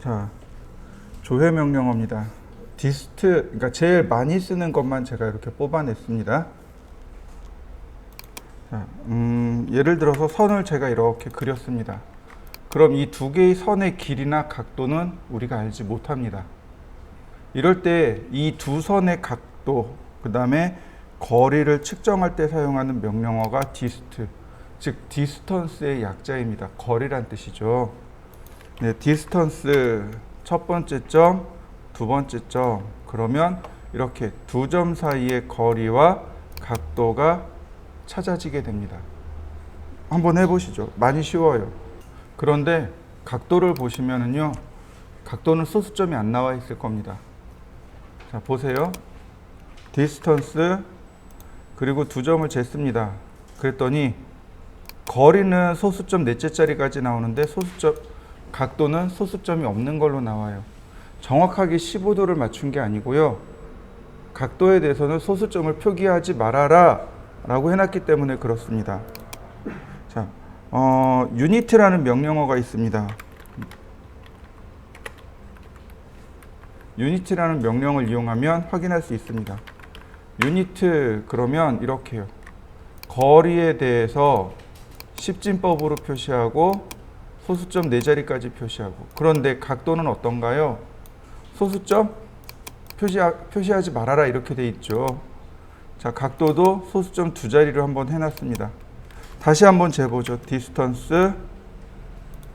자, 조회 명령어입니다. 디스트, 그러니까 제일 많이 쓰는 것만 제가 이렇게 뽑아냈습니다. 자, 예를 들어서 선을 제가 이렇게 그렸습니다. 그럼 이 두 개의 선의 길이나 각도는 우리가 알지 못합니다. 이럴 때 이 두 선의 각도, 그 다음에 거리를 측정할 때 사용하는 명령어가 디스트, 즉 디스턴스의 약자입니다. 거리란 뜻이죠. 네, 디스턴스 첫 번째 점, 두 번째 점. 그러면 이렇게 두 점 사이의 거리와 각도가 찾아지게 됩니다. 한번 해보시죠. 많이 쉬워요. 그런데 각도를 보시면은요, 각도는 소수점이 안 나와 있을 겁니다. 자, 보세요. 디스턴스, 그리고 두 점을 쟀습니다. 그랬더니 거리는 소수점 넷째 자리까지 나오는데 각도는 소수점이 없는 걸로 나와요. 정확하게 15도를 맞춘 게 아니고요. 각도에 대해서는 소수점을 표기하지 말아라 라고 해놨기 때문에 그렇습니다. 자, 유니트라는 명령어가 있습니다. 유니트라는 명령을 이용하면 확인할 수 있습니다. 유니트 그러면 이렇게요. 거리에 대해서 십진법으로 표시하고 소수점 네 자리까지 표시하고, 그런데 각도는 어떤가요? 소수점 표시하지 말아라 이렇게 돼 있죠. 자, 각도도 소수점 두 자리로 한번 해놨습니다. 다시 한번 재보죠. 디스턴스.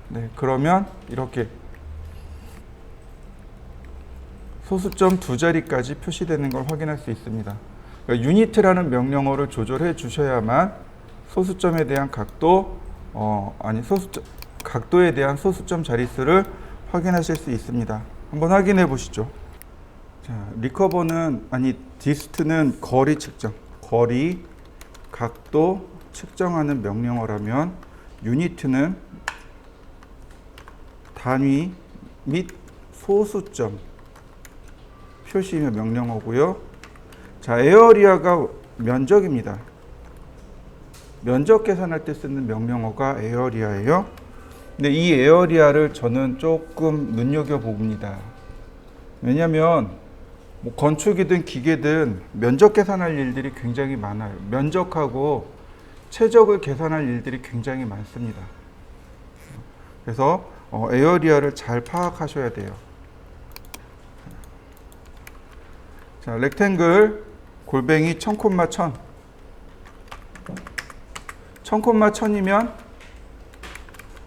네, 그러면 이렇게 소수점 두 자리까지 표시되는 걸 확인할 수 있습니다. 그러니까 유니트라는 명령어를 조절해 주셔야만 소수점에 대한 각도에 대한 소수점 자릿수를 확인하실 수 있습니다. 한번 확인해 보시죠. 자, 디스트는 거리 측정, 거리, 각도 측정하는 명령어라면 유니트는 단위 및 소수점 표시의 명령어고요. 자, 에어리아가 면적입니다. 면적 계산할 때 쓰는 명령어가 에어리아예요. 근데 이 에어리아를 저는 조금 눈여겨봅니다. 왜냐하면 뭐 건축이든 기계든 면적 계산할 일들이 굉장히 많아요. 면적하고 최적을 계산할 일들이 굉장히 많습니다. 그래서 에어리아를 잘 파악하셔야 돼요. 자, 렉탱글 골뱅이 1000,1000. 1000,1000이면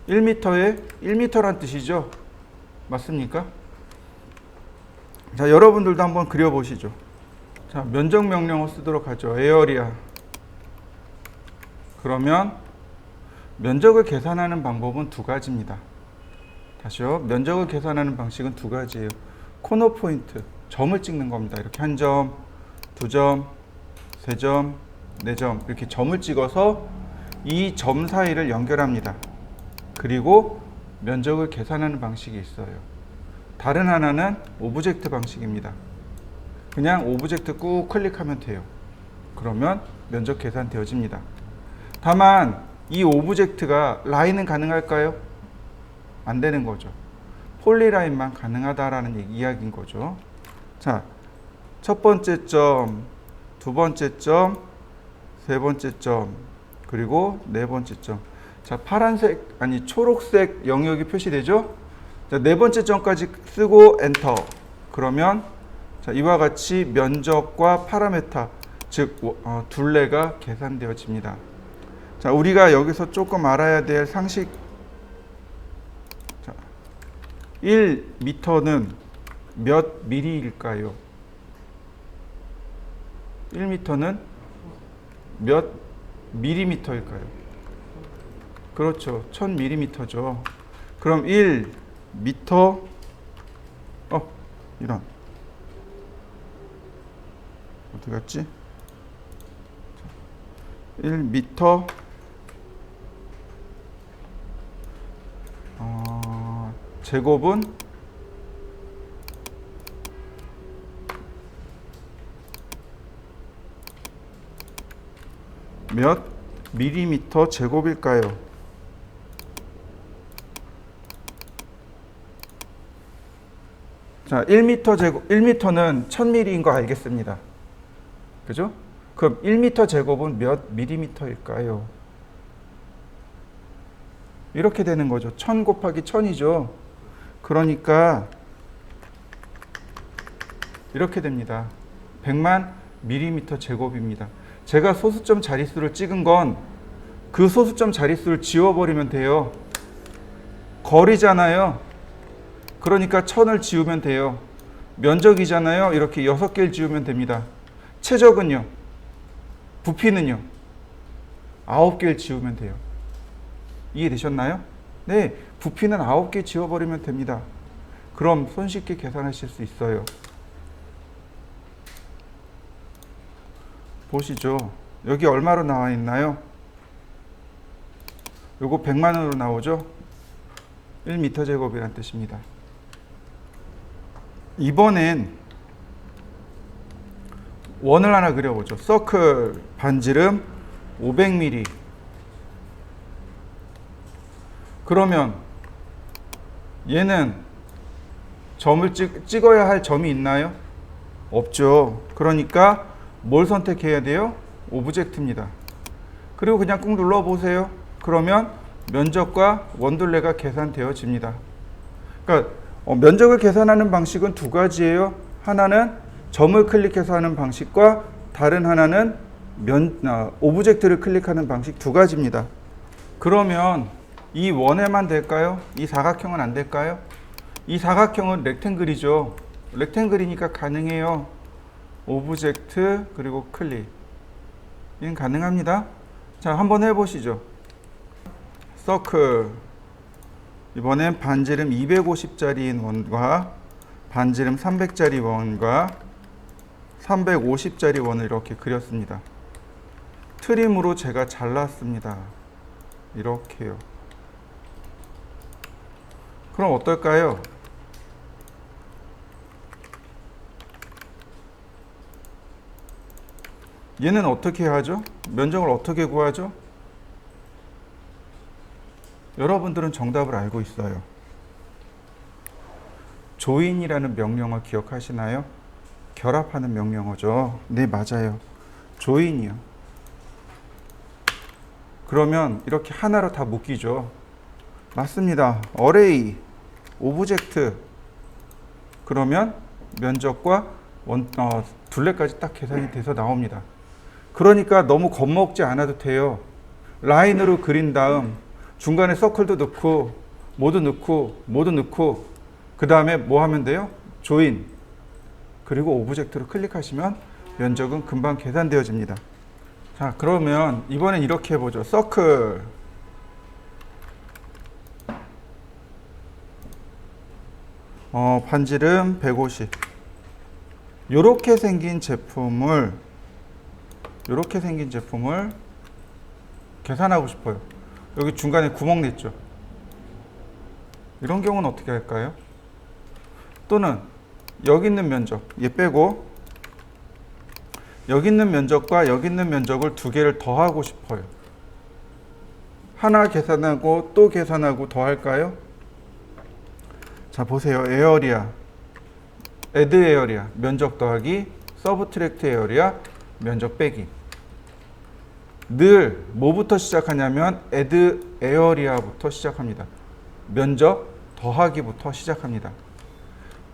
1m에 1m란 뜻이죠. 맞습니까? 자, 여러분들도 한번 그려보시죠. 자, 면적 명령어 쓰도록 하죠. 에어리아. 그러면 면적을 계산하는 방법은 두 가지입니다. 다시요. 면적을 계산하는 방식은 두 가지예요. 코너 포인트, 점을 찍는 겁니다. 이렇게 한 점, 두 점, 세 점, 네 점 이렇게 점을 찍어서 이 점 사이를 연결합니다. 그리고 면적을 계산하는 방식이 있어요. 다른 하나는 오브젝트 방식입니다. 그냥 오브젝트 꾹 클릭하면 돼요. 그러면 면적 계산 되어집니다. 다만 이 오브젝트가 라인은 가능할까요? 안 되는 거죠. 폴리라인만 가능하다라는 이야기인 거죠. 자, 첫 번째 점, 두 번째 점, 세 번째 점, 그리고 네 번째 점. 자, 초록색 영역이 표시되죠? 자, 네 번째 점까지 쓰고 엔터. 그러면 자, 이와 같이 면적과 파라메타, 즉 둘레가 계산되어집니다. 자, 우리가 여기서 조금 알아야 될 상식. 자, 1m는 몇 미리일까요? 1m는 몇 밀리미터일까요? 그렇죠. 1000mm죠. 그럼 1m, 이런. 어디 갔지? 1m, 제곱은 몇 밀리미터 제곱일까요? 자, 1m 제곱, 1m는 1000mm인 거 알겠습니다. 그죠? 그럼 1m 제곱은 몇 밀리미터일까요? 이렇게 되는 거죠. 1000 곱하기 1000이죠. 그러니까 이렇게 됩니다. 100만 밀리미터 제곱입니다. 제가 소수점 자릿수를 찍은 건 그 소수점 자릿수를 지워버리면 돼요. 거리잖아요. 그러니까 1000을 지우면 돼요. 면적이잖아요. 이렇게 6개를 지우면 됩니다. 최적은요? 부피는요? 9개를 지우면 돼요. 이해되셨나요? 네, 부피는 9개 지워버리면 됩니다. 그럼 손쉽게 계산하실 수 있어요. 보시죠. 여기 얼마로 나와 있나요? 요거 100만 원으로 나오죠? 1m 제곱이란 뜻입니다. 이번엔 원을 하나 그려보죠. 서클 반지름 500mm. 그러면 얘는 점을 찍어야 할 점이 있나요? 없죠. 그러니까 뭘 선택해야 돼요? 오브젝트입니다. 그리고 그냥 꾹 눌러보세요. 그러면 면적과 원둘레가 계산되어집니다. 그러니까 면적을 계산하는 방식은 두 가지예요. 하나는 점을 클릭해서 하는 방식과 다른 하나는 오브젝트를 클릭하는 방식 두 가지입니다. 그러면 이 원에만 될까요? 이 사각형은 안 될까요? 이 사각형은 렉탱글이죠. 렉탱글이니까 가능해요. 오브젝트 그리고 클릭. 이건 가능합니다. 자, 한번 해보시죠. 서클. 이번엔 반지름 250짜리인 원과 반지름 300짜리 원과 350짜리 원을 이렇게 그렸습니다. 트림으로 제가 잘랐습니다. 이렇게요. 그럼 어떨까요? 얘는 어떻게 하죠? 면적을 어떻게 구하죠? 여러분들은 정답을 알고 있어요. 조인이라는 명령어 기억하시나요? 결합하는 명령어죠. 네, 맞아요. 조인이요. 그러면 이렇게 하나로 다 묶이죠. 맞습니다. 어레이, 오브젝트. 그러면 면적과 둘레까지 딱 계산이 돼서 나옵니다. 그러니까 너무 겁먹지 않아도 돼요. 라인으로 그린 다음 중간에 서클도 넣고 모두 넣고 그 다음에 뭐 하면 돼요? 조인 그리고 오브젝트로 클릭하시면 면적은 금방 계산되어집니다. 자, 그러면 이번엔 이렇게 해보죠. 서클 반지름 150. 요렇게 생긴 제품을 계산하고 싶어요. 여기 중간에 구멍 냈죠. 이런 경우는 어떻게 할까요? 또는 여기 있는 면적, 얘 빼고 여기 있는 면적과 여기 있는 면적을 두 개를 더하고 싶어요. 하나 계산하고 또 계산하고 더 할까요? 자, 보세요. 에어리아, 애드 에어리아, 면적 더하기 서브트랙트 에어리아, 면적 빼기. 늘 뭐부터 시작하냐면 애드 에어리아부터 시작합니다. 면적 더하기부터 시작합니다.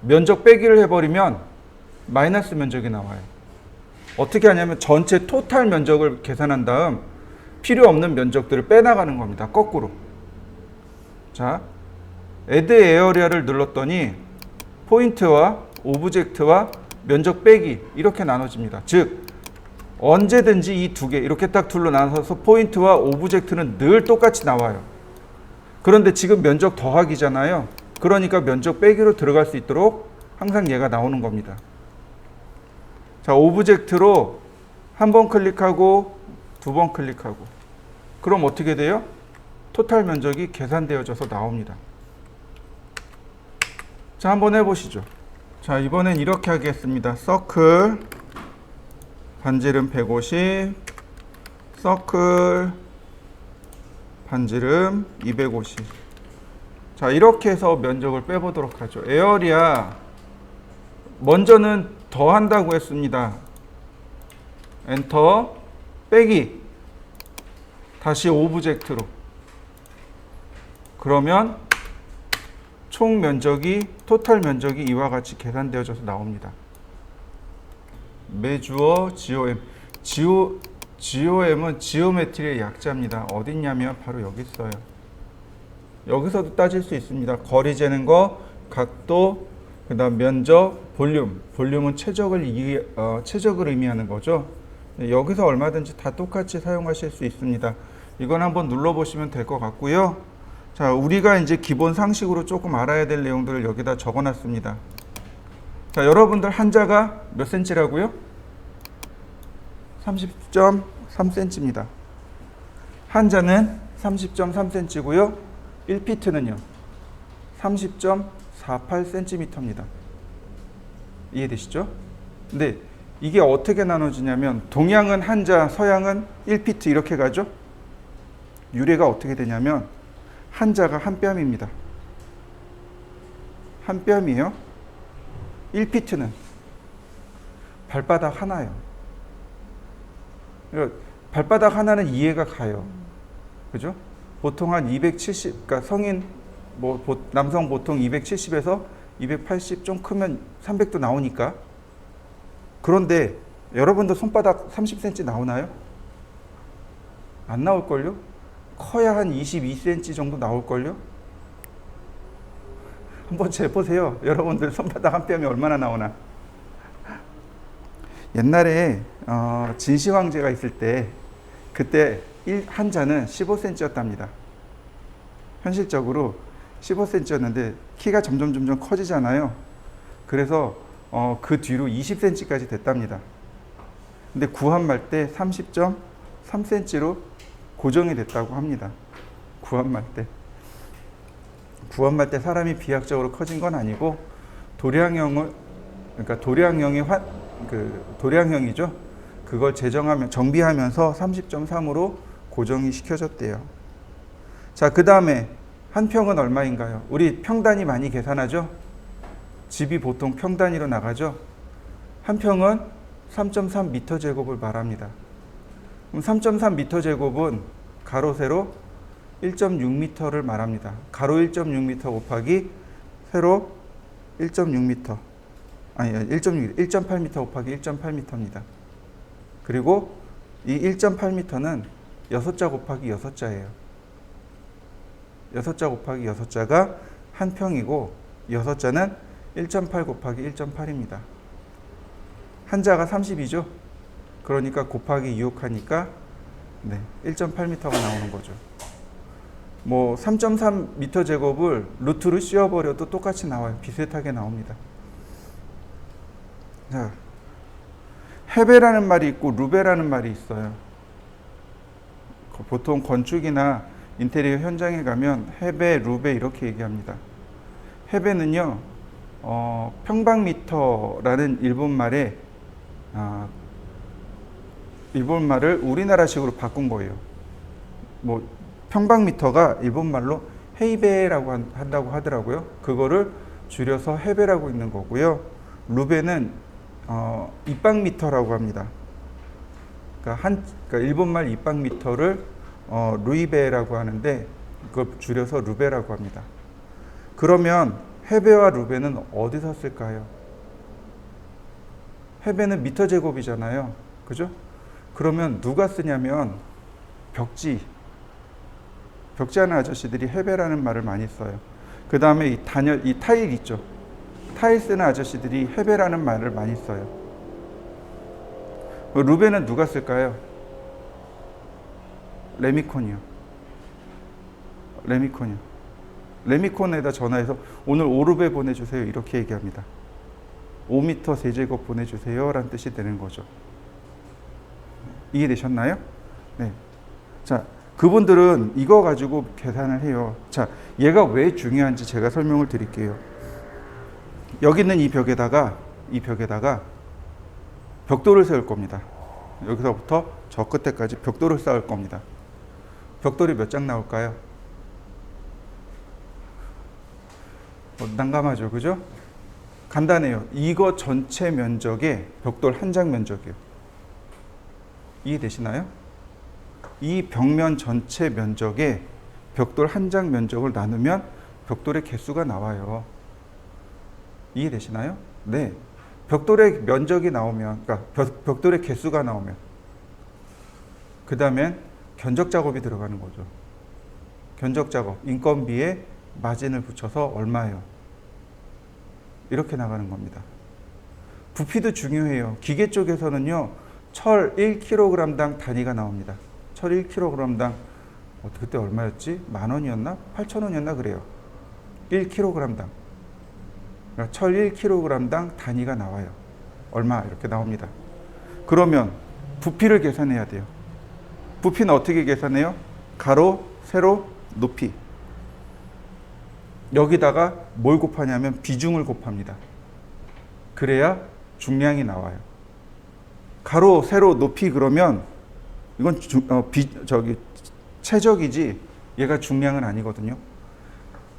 면적 빼기를 해버리면 마이너스 면적이 나와요. 어떻게 하냐면 전체 토탈 면적을 계산한 다음 필요 없는 면적들을 빼나가는 겁니다. 거꾸로. 자, 애드 에어리아를 눌렀더니 포인트와 오브젝트와 면적 빼기 이렇게 나눠집니다. 즉 언제든지 이 두 개 이렇게 딱 둘로 나눠서 포인트와 오브젝트는 늘 똑같이 나와요. 그런데 지금 면적 더하기잖아요. 그러니까 면적 빼기로 들어갈 수 있도록 항상 얘가 나오는 겁니다. 자, 오브젝트로 한 번 클릭하고 두 번 클릭하고 그럼 어떻게 돼요? 토탈 면적이 계산되어져서 나옵니다. 자, 한번 해보시죠. 자, 이번엔 이렇게 하겠습니다. 서클 반지름 150, 서클 반지름 250. 자, 이렇게 해서 면적을 빼보도록 하죠. 에어리아 먼저는 더한다고 했습니다. 엔터 빼기 다시 오브젝트로. 그러면 총 면적이 토탈 면적이 이와 같이 계산되어져서 나옵니다. 매주어 GOM. GOM은 지오메트리의 약자입니다. 어딨냐면 바로 여기 있어요. 여기서도 따질 수 있습니다. 거리 재는 거, 각도, 그 다음 면적, 볼륨. 볼륨은 최적을 의미하는 거죠. 여기서 얼마든지 다 똑같이 사용하실 수 있습니다. 이건 한번 눌러보시면 될 것 같고요. 자, 우리가 이제 기본 상식으로 조금 알아야 될 내용들을 여기다 적어놨습니다. 자, 여러분들 한자가 몇 센치라고요? 30.3cm입니다. 한자는 30.3cm고요. 1피트는요. 30.48cm입니다. 이해되시죠? 근데 이게 어떻게 나눠지냐면 동양은 한자, 서양은 1피트 이렇게 가죠? 유래가 어떻게 되냐면 한자가 한 뼘입니다. 한 뼘이에요. 1피트는 발바닥 하나예요. 발바닥 하나는 이해가 가요. 그죠? 보통 한 270, 그러니까 성인, 남성 보통 270에서 280 좀 크면 300도 나오니까. 그런데 여러분도 손바닥 30cm 나오나요? 안 나올걸요? 커야 한 22cm 정도 나올걸요? 한번 재보세요. 여러분들 손바닥 한 뼘이 얼마나 나오나. 옛날에 진시황제가 있을 때 그때 한자는 15cm였답니다. 현실적으로 15cm였는데 키가 점점 커지잖아요. 그래서 그 뒤로 20cm까지 됐답니다. 근데 구한말 때 30.3cm로 고정이 됐다고 합니다. 구한말 때. 구한말 때 사람이 비약적으로 커진 건 아니고 그러니까 도량형이죠. 그걸 정비하면서 30.3으로 고정이 시켜졌대요. 자, 그 다음에 한 평은 얼마인가요? 우리 평단위 많이 계산하죠? 집이 보통 평단위로 나가죠? 한 평은 3.3m 제곱을 말합니다. 그럼 3.3m 제곱은 가로 세로 1.6m를 말합니다. 가로 1.6m 곱하기 세로 1.6m. 아니, 1.8m 곱하기 1.8m입니다. 그리고 이 1.8m는 6자 곱하기 6자예요. 6자 곱하기 6자가 한 평이고 6자는 1.8 곱하기 1.8입니다. 한자가 30이죠. 그러니까 곱하기 2욕하니까 1.8m가 나오는 거죠. 3.3m 제곱을 루트로 씌워버려도 똑같이 나와요. 비슷하게 나옵니다. 자, 헤베라는 말이 있고 루베라는 말이 있어요. 보통 건축이나 인테리어 현장에 가면 헤베, 루베 이렇게 얘기합니다. 헤베는요, 평방미터라는 일본말을 우리나라식으로 바꾼 거예요. 평방미터가 일본말로 헤이베라고 한다고 하더라고요. 그거를 줄여서 헤베라고 있는 거고요. 루베는 입방미터라고 합니다. 그러니까 일본말 입방미터를 루이베라고 하는데 그걸 줄여서 루베라고 합니다. 그러면 헤베와 루베는 어디서 쓸까요? 헤베는 미터 제곱이잖아요. 그죠? 그러면 누가 쓰냐면 벽지하는 아저씨들이 헤베라는 말을 많이 써요. 그 다음에 이 타일 있죠. 타일 쓰는 아저씨들이 헤베라는 말을 많이 써요. 루베는 누가 쓸까요? 레미콘이요. 레미콘에다 전화해서 오늘 5루베 보내주세요. 이렇게 얘기합니다. 5m 세제곱 보내주세요. 라는 뜻이 되는 거죠. 이해되셨나요? 네. 자, 그분들은 이거 가지고 계산을 해요. 자, 얘가 왜 중요한지 제가 설명을 드릴게요. 여기 있는 이 벽에다가 벽돌을 세울 겁니다. 여기서부터 저 끝에까지 벽돌을 쌓을 겁니다. 벽돌이 몇 장 나올까요? 난감하죠, 그죠? 간단해요. 이거 전체 면적의 벽돌 한 장 면적이에요. 이해되시나요? 이 벽면 전체 면적의 벽돌 한 장 면적을 나누면 벽돌의 개수가 나와요. 이해되시나요? 네. 벽돌의 면적이 나오면, 그러니까 벽돌의 개수가 나오면, 그 다음엔 견적 작업이 들어가는 거죠. 견적 작업, 인건비에 마진을 붙여서 얼마예요? 이렇게 나가는 겁니다. 부피도 중요해요. 기계 쪽에서는요, 철 1kg당 단위가 나옵니다. 철 1kg당, 그때 얼마였지? 10,000원이었나? 8,000원이었나? 그래요. 1kg당. 그러니까 철 1kg당 단위가 나와요. 얼마? 이렇게 나옵니다. 그러면 부피를 계산해야 돼요. 부피는 어떻게 계산해요? 가로, 세로, 높이. 여기다가 뭘 곱하냐면 비중을 곱합니다. 그래야 중량이 나와요. 가로, 세로, 높이 그러면 이건 최적이지 얘가 중량은 아니거든요.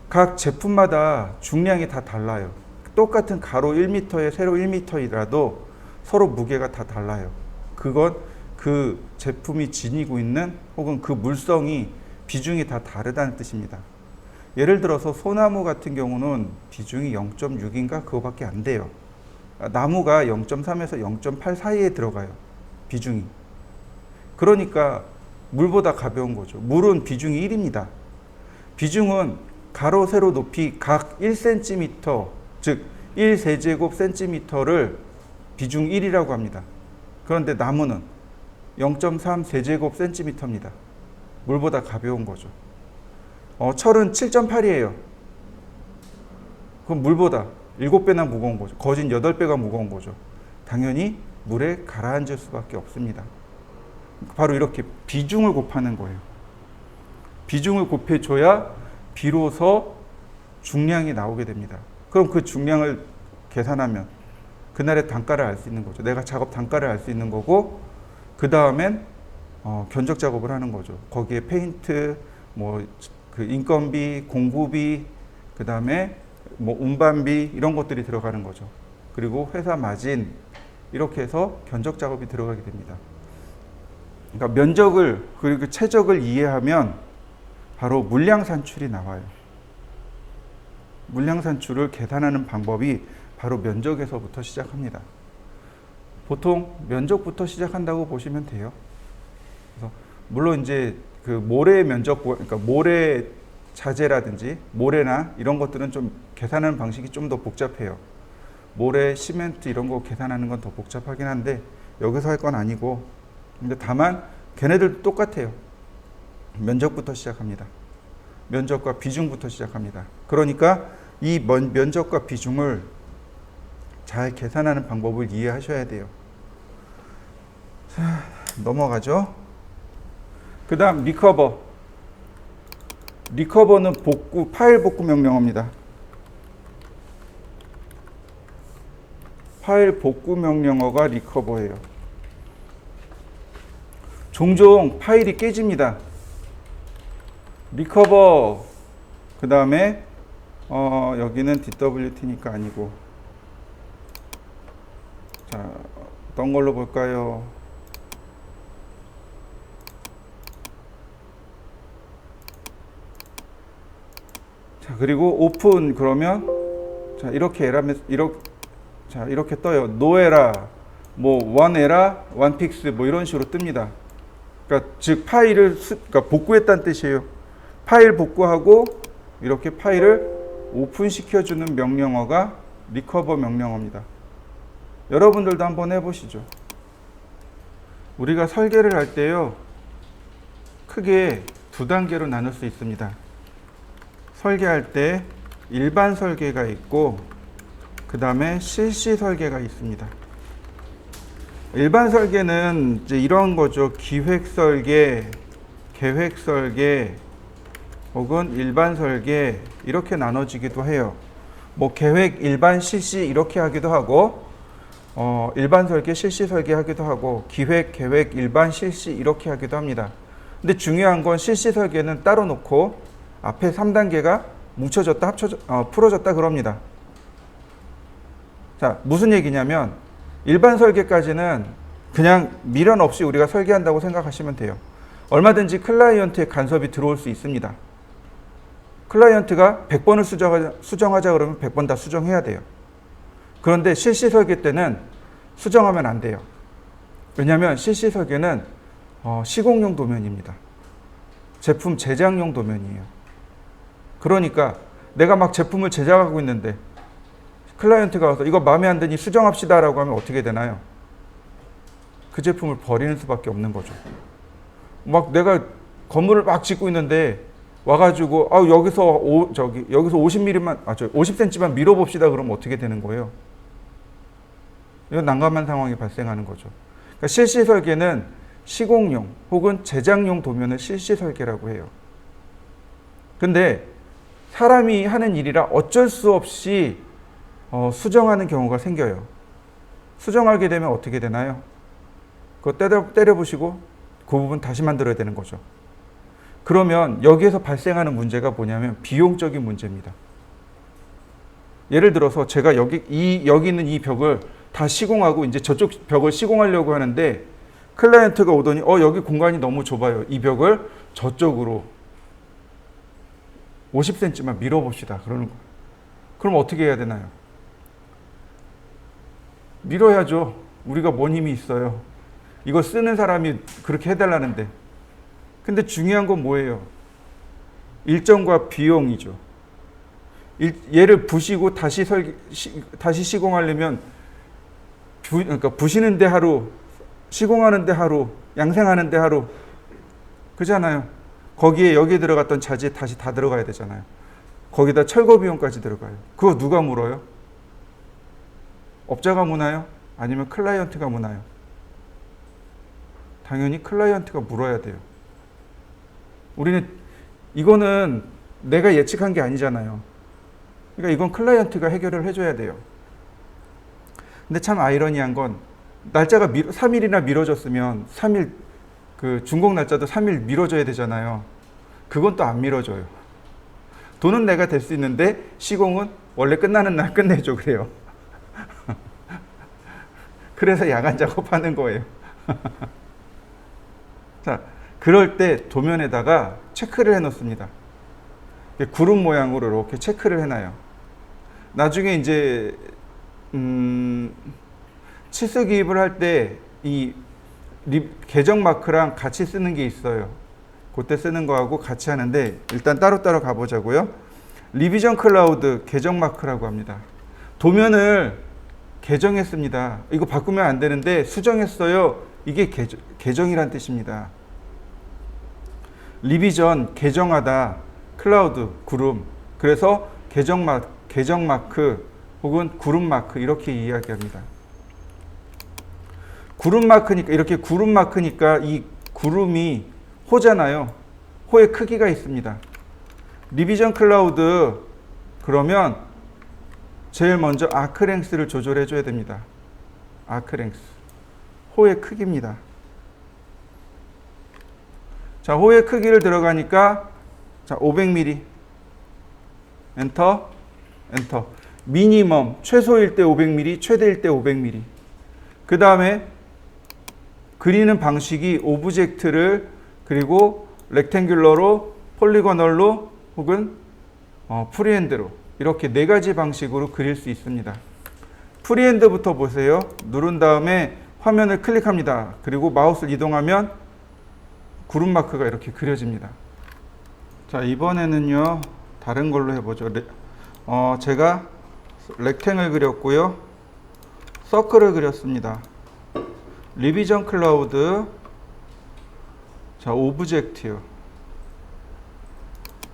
각 제품마다 중량이 다 달라요. 똑같은 가로 1m에 세로 1m이라도 서로 무게가 다 달라요. 그건 그 제품이 지니고 있는 혹은 그 물성이 비중이 다 다르다는 뜻입니다. 예를 들어서 소나무 같은 경우는 비중이 0.6인가 그거밖에 안 돼요. 나무가 0.3에서 0.8 사이에 들어가요. 비중이. 그러니까 물보다 가벼운 거죠. 물은 비중이 1입니다. 비중은 가로, 세로, 높이 각 1cm, 즉 1세제곱 센티미터를 비중 1이라고 합니다. 그런데 나무는 0.3 세제곱 센티미터입니다. 물보다 가벼운 거죠. 철은 7.8이에요. 그럼 물보다 7배나 무거운 거죠. 거진 8배가 무거운 거죠. 당연히 물에 가라앉을 수밖에 없습니다. 바로 이렇게 비중을 곱하는 거예요. 비중을 곱해줘야 비로소 중량이 나오게 됩니다. 그럼 그 중량을 계산하면 그날의 단가를 알 수 있는 거죠. 내가 작업 단가를 알 수 있는 거고, 그 다음엔 견적 작업을 하는 거죠. 거기에 페인트, 그 인건비, 공구비, 그 다음에 운반비 이런 것들이 들어가는 거죠. 그리고 회사 마진 이렇게 해서 견적 작업이 들어가게 됩니다. 그러니까 면적을 그리고 최적을 이해하면 바로 물량 산출이 나와요. 물량 산출을 계산하는 방법이 바로 면적에서부터 시작합니다. 보통 면적부터 시작한다고 보시면 돼요. 그래서 물론 이제 그 모래 면적, 그러니까 모래 자재라든지 모래나 이런 것들은 좀 계산하는 방식이 좀 더 복잡해요. 모래, 시멘트 이런 거 계산하는 건 더 복잡하긴 한데 여기서 할 건 아니고, 근데 다만 걔네들도 똑같아요. 면적부터 시작합니다. 면적과 비중부터 시작합니다. 그러니까 이 면적과 비중을 잘 계산하는 방법을 이해하셔야 돼요. 자, 넘어가죠. 그 다음 리커버. 리커버는 파일 복구 명령어입니다. 파일 복구 명령어가 리커버예요. 종종 파일이 깨집니다. 리커버, 그 다음에 여기는 DWT니까 아니고, 자, 어떤 걸로 볼까요? 자, 그리고 오픈 그러면 자, 이렇게 이렇게 떠요. no error, one error, one fix 이런 식으로 뜹니다. 그러니까 즉 파일을 그러니까 복구했다는 뜻이에요. 파일 복구하고 이렇게 파일을 오픈시켜주는 명령어가 리커버 명령어입니다. 여러분들도 한번 해보시죠. 우리가 설계를 할 때요, 크게 두 단계로 나눌 수 있습니다. 설계할 때 일반 설계가 있고, 그 다음에 실시 설계가 있습니다. 일반 설계는 이제 이런 거죠. 기획 설계, 계획 설계, 혹은 일반 설계 이렇게 나눠지기도 해요. 계획, 일반, 실시 이렇게 하기도 하고, 일반 설계, 실시 설계 하기도 하고, 기획, 계획, 일반, 실시 이렇게 하기도 합니다. 근데 중요한 건 실시 설계는 따로 놓고 앞에 3단계가 뭉쳐졌다, 풀어졌다 그럽니다. 자, 무슨 얘기냐면 일반 설계까지는 그냥 미련 없이 우리가 설계한다고 생각하시면 돼요. 얼마든지 클라이언트의 간섭이 들어올 수 있습니다. 클라이언트가 100번을 수정하자 그러면 100번 다 수정해야 돼요. 그런데 실시 설계 때는 수정하면 안 돼요. 왜냐하면 실시 설계는 시공용 도면입니다. 제품 제작용 도면이에요. 그러니까 내가 막 제품을 제작하고 있는데 클라이언트가 와서 이거 마음에 안 드니 수정합시다 라고 하면 어떻게 되나요? 그 제품을 버리는 수밖에 없는 거죠. 막 내가 건물을 막 짓고 있는데 와가지고 여기서 50mm만 50cm만 밀어봅시다 그러면 어떻게 되는 거예요? 이건 난감한 상황이 발생하는 거죠. 그러니까 실시 설계는 시공용 혹은 제작용 도면을 실시 설계라고 해요. 근데 사람이 하는 일이라 어쩔 수 없이 수정하는 경우가 생겨요. 수정하게 되면 어떻게 되나요? 그거 때려보시고 그 부분 다시 만들어야 되는 거죠. 그러면 여기에서 발생하는 문제가 뭐냐면 비용적인 문제입니다. 예를 들어서 제가 여기 있는 이 벽을 다 시공하고 이제 저쪽 벽을 시공하려고 하는데 클라이언트가 오더니 여기 공간이 너무 좁아요. 이 벽을 저쪽으로 50cm만 밀어봅시다. 그러는 거예요. 그럼 어떻게 해야 되나요? 밀어야죠. 우리가 뭔 힘이 있어요. 이거 쓰는 사람이 그렇게 해달라는데. 근데 중요한 건 뭐예요? 일정과 비용이죠. 얘를 부시고 다시 시공하려면 그러니까 부시는데 하루, 시공하는데 하루, 양생하는데 하루, 그잖아요. 거기에 여기에 들어갔던 자재 다시 다 들어가야 되잖아요. 거기다 철거 비용까지 들어가요. 그거 누가 물어요? 업자가 무나요? 아니면 클라이언트가 무나요? 당연히 클라이언트가 물어야 돼요. 우리는 이거는 내가 예측한 게 아니잖아요. 그러니까 이건 클라이언트가 해결을 해줘야 돼요. 근데 참 아이러니한 건 날짜가 3일이나 미뤄졌으면 3일 그 준공 날짜도 3일 미뤄져야 되잖아요. 그건 또 안 미뤄져요. 돈은 내가 될 수 있는데 시공은 원래 끝나는 날 끝내줘 그래요. 그래서 야간 작업하는 거예요. 자, 그럴 때 도면에다가 체크를 해 놓습니다. 구름 모양으로 이렇게 체크를 해놔요. 나중에 이제 치수 기입을 할 때 이 계정 마크랑 같이 쓰는 게 있어요. 그때 쓰는 거하고 같이 하는데 일단 따로따로 가보자고요. 리비전 클라우드 계정 마크라고 합니다. 도면을 개정했습니다. 이거 바꾸면 안 되는데 수정했어요. 이게 계정이란 뜻입니다. 리비전 개정하다, 클라우드 구름. 그래서 계정 마크 혹은 구름 마크 이렇게 이야기합니다. 구름 마크니까 이렇게 구름 마크니까 이 구름이 호잖아요. 호의 크기가 있습니다. 리비전 클라우드 그러면 제일 먼저 아크랭스를 조절해 줘야 됩니다. 아크랭스 호의 크기입니다. 자, 호의 크기를 들어가니까 자, 500mm 엔터 미니멈 최소일 때 500mm 최대일 때 500mm. 그 다음에 그리는 방식이 오브젝트를 그리고 렉탱귤러로 폴리고널로 혹은 프리핸드로 이렇게 네 가지 방식으로 그릴 수 있습니다. 프리핸드부터 보세요. 누른 다음에 화면을 클릭합니다. 그리고 마우스를 이동하면 구름 마크가 이렇게 그려집니다. 자, 이번에는요 다른 걸로 해보죠. 제가 렉탱을 그렸고요, 서클을 그렸습니다. 리비전 클라우드, 자 오브젝트요.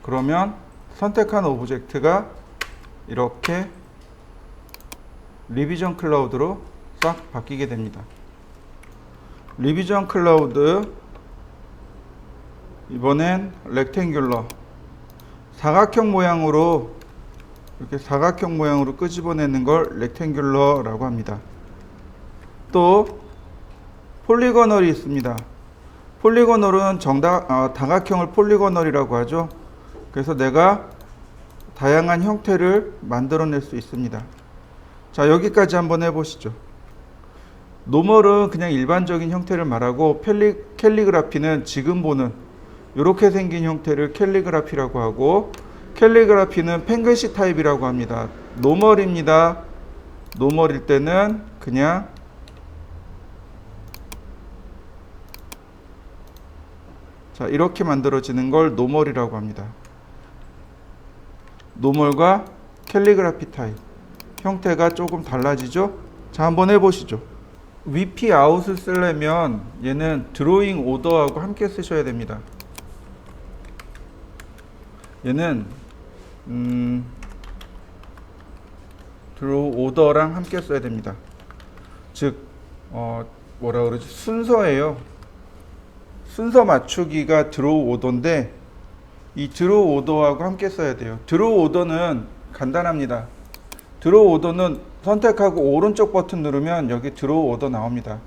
그러면 선택한 오브젝트가 이렇게 리비전 클라우드로 싹 바뀌게 됩니다. 리비전 클라우드 이번엔 렉탱귤러 사각형 모양으로 이렇게 사각형 모양으로 끄집어내는 걸 렉탱귤러라고 합니다. 또 폴리고널이 있습니다. 폴리고널은 다각형을 폴리고널이라고 하죠. 그래서 내가 다양한 형태를 만들어낼 수 있습니다. 자, 여기까지 한번 해보시죠. 노멀은 그냥 일반적인 형태를 말하고 캘리그라피는 지금 보는 이렇게 생긴 형태를 캘리그라피라고 하고, 캘리그라피는 펜글시 타입이라고 합니다. 노멀입니다. 노멀일 때는 그냥 자, 이렇게 만들어지는 걸 노멀이라고 합니다. 노멀과 캘리그라피 타입 형태가 조금 달라지죠. 자, 한번 해보시죠. 위피 아웃을 쓰려면 얘는 드로잉 오더하고 함께 쓰셔야 됩니다. 얘는 드로우 오더랑 함께 써야 됩니다. 즉 뭐라 그러지? 순서예요. 순서 맞추기가 드로우 오더인데 이 드로우 오더하고 함께 써야 돼요. 드로우 오더는 간단합니다. 드로우 오더는 선택하고 오른쪽 버튼 누르면 여기 드로우 오더 나옵니다.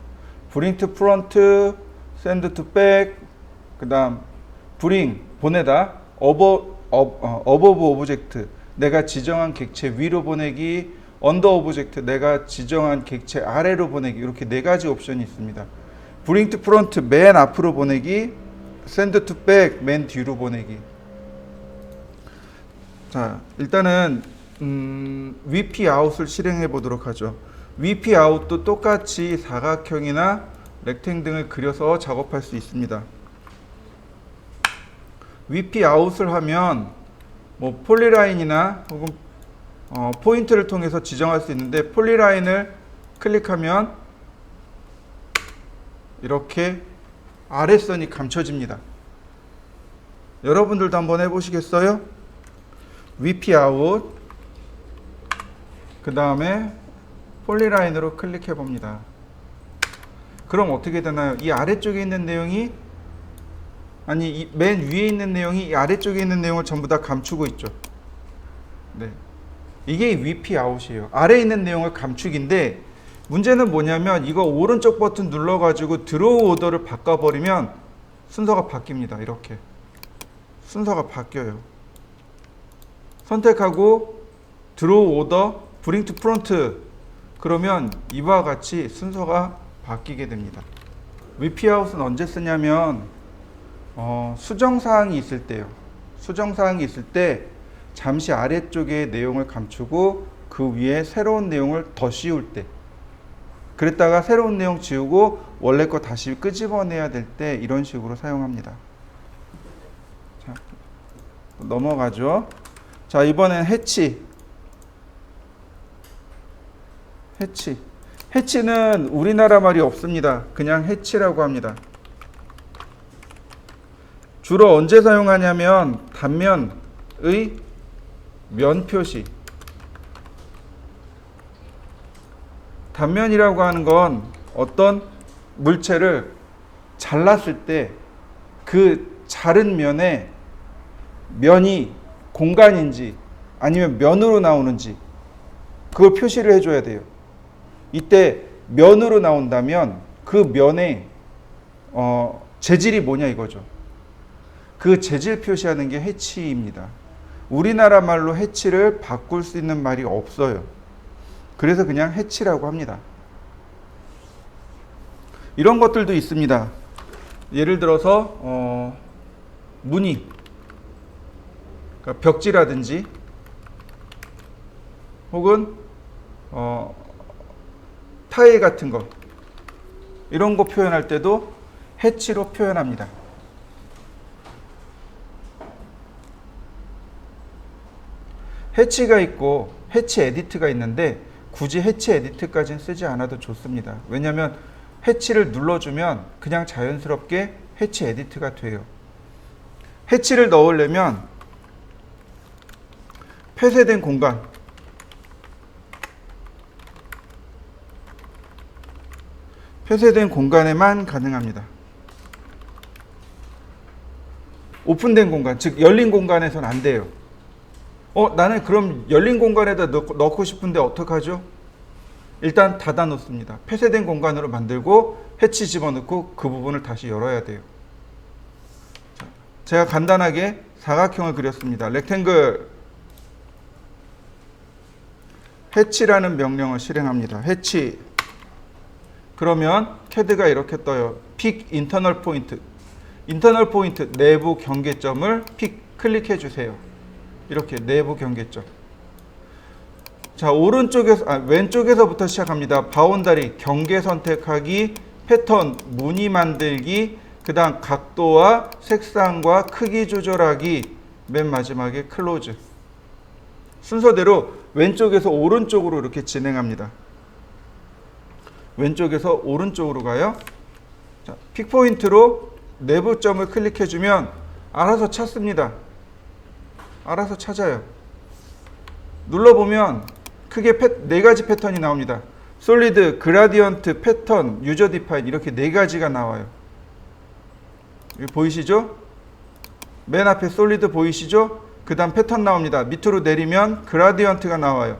브링 투 프론트, 샌드 투 백, 그 다음 브링 보내다, 어버브 오브젝트 내가 지정한 객체 위로 보내기, 언더 오브젝트 내가 지정한 객체 아래로 보내기, 이렇게 네 가지 옵션이 있습니다. 브링 투 프론트 맨 앞으로 보내기, 샌드 투 백 맨 뒤로 보내기. 자, 일단은 위피 아웃을 실행해 보도록 하죠. 위피 아웃도 똑같이 사각형이나 렉탱 등을 그려서 작업할 수 있습니다. 위피 아웃을 하면 뭐 폴리라인이나 혹은 포인트를 통해서 지정할 수 있는데, 폴리라인을 클릭하면 이렇게 아래선이 감춰집니다. 여러분들도 한번 해보시겠어요? 위피 아웃, 그 다음에 폴리라인으로 클릭해 봅니다. 그럼 어떻게 되나요? 이 아래쪽에 있는 내용이, 아니 이 맨 위에 있는 내용이 이 아래쪽에 있는 내용을 전부 다 감추고 있죠. 네, 이게 위피 아웃이에요. 아래에 있는 내용을 감추기인데, 문제는 뭐냐면 이거 오른쪽 버튼 눌러가지고 드로우 오더를 바꿔버리면 순서가 바뀝니다. 이렇게 순서가 바뀌어요. 선택하고 드로우 오더, 브링 투 프론트 그러면 이와 같이 순서가 바뀌게 됩니다. 위피 아웃은 언제 쓰냐면 수정사항이 있을 때요. 수정사항이 있을 때 잠시 아래쪽에 내용을 감추고 그 위에 새로운 내용을 더 씌울 때, 그랬다가 새로운 내용 지우고 원래 거 다시 끄집어내야 될 때 이런 식으로 사용합니다. 자, 넘어가죠. 자, 이번엔 해치. 해치는 우리나라 말이 없습니다. 그냥 해치라고 합니다. 주로 언제 사용하냐면 단면의 면 표시. 단면이라고 하는 건 어떤 물체를 잘랐을 때 그 자른 면에 면이 공간인지 아니면 면으로 나오는지 그걸 표시를 해줘야 돼요. 이때 면으로 나온다면 그 면의 재질이 뭐냐 이거죠. 그 재질 표시하는 게 해치입니다. 우리나라 말로 해치를 바꿀 수 있는 말이 없어요. 그래서 그냥 해치라고 합니다. 이런 것들도 있습니다. 예를 들어서 무늬, 그러니까 벽지라든지 혹은 타일 같은 거, 이런 거 표현할 때도 해치로 표현합니다. 해치가 있고 해치 에디트가 있는데 굳이 해치 에디트까지는 쓰지 않아도 좋습니다. 왜냐하면 해치를 눌러주면 그냥 자연스럽게 해치 에디트가 돼요. 해치를 넣으려면 폐쇄된 공간, 폐쇄된 공간에만 가능합니다. 오픈된 공간, 즉 열린 공간에서는 안 돼요. 나는 그럼 열린 공간에다 넣고 싶은데 어떡하죠? 일단 닫아 놓습니다. 폐쇄된 공간으로 만들고 해치 집어넣고 그 부분을 다시 열어야 돼요. 자, 제가 간단하게 사각형을 그렸습니다. 렉탱글. 해치라는 명령을 실행합니다. 해치. 그러면 CAD가 이렇게 떠요. 픽 인터널 포인트. 인터널 포인트 내부 경계점을 픽 클릭해 주세요. 이렇게 내부 경계점. 자, 왼쪽에서부터 시작합니다. 바운다리, 경계 선택하기, 패턴, 무늬 만들기, 그 다음 각도와 색상과 크기 조절하기, 맨 마지막에 클로즈. 순서대로 왼쪽에서 오른쪽으로 이렇게 진행합니다. 왼쪽에서 오른쪽으로 가요. 자, 픽포인트로 내부점을 클릭해주면 알아서 찾습니다. 알아서 찾아요. 눌러보면 크게 네 가지 패턴이 나옵니다. 솔리드, 그라디언트, 패턴, 유저 디파인 이렇게 네 가지가 나와요. 여기 보이시죠? 맨 앞에 솔리드 보이시죠? 그 다음 패턴 나옵니다. 밑으로 내리면 그라디언트가 나와요.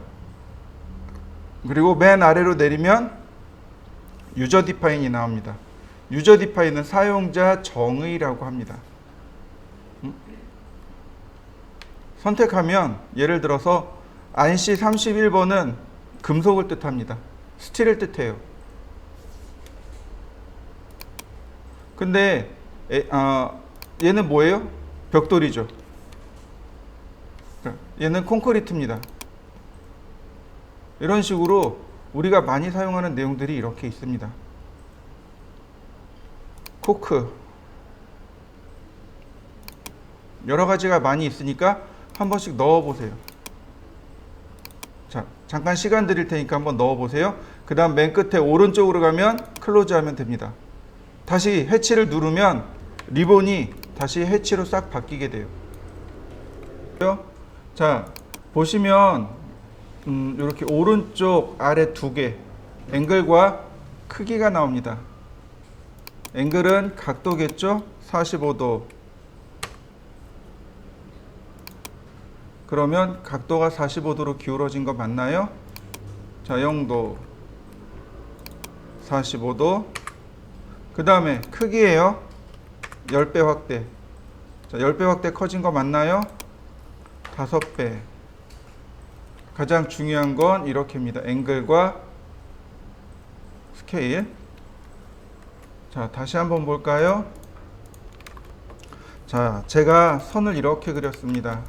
그리고 맨 아래로 내리면 유저 디파인이 나옵니다. 유저 디파인은 사용자 정의라고 합니다. 선택하면 예를 들어서 안시 31번은 금속을 뜻합니다. 스틸을 뜻해요. 근데 얘는 뭐예요? 벽돌이죠. 얘는 콘크리트입니다. 이런 식으로 우리가 많이 사용하는 내용들이 이렇게 있습니다. 코크 여러 가지가 많이 있으니까 한 번씩 넣어 보세요. 자, 잠깐 시간 드릴 테니까 한번 넣어 보세요. 그 다음 맨 끝에 오른쪽으로 가면 클로즈 하면 됩니다. 다시 해치를 누르면 리본이 다시 해치로 싹 바뀌게 돼요. 자, 보시면 이렇게 오른쪽 아래 두 개 앵글과 크기가 나옵니다. 앵글은 각도겠죠? 45도. 그러면 각도가 45도로 기울어진 거 맞나요? 자, 0도, 45도. 그 다음에 크기예요. 10배 확대. 자, 10배 확대 커진 거 맞나요? 5배. 가장 중요한 건 이렇게입니다. 앵글과 스케일. 자, 다시 한번 볼까요? 자, 제가 선을 이렇게 그렸습니다.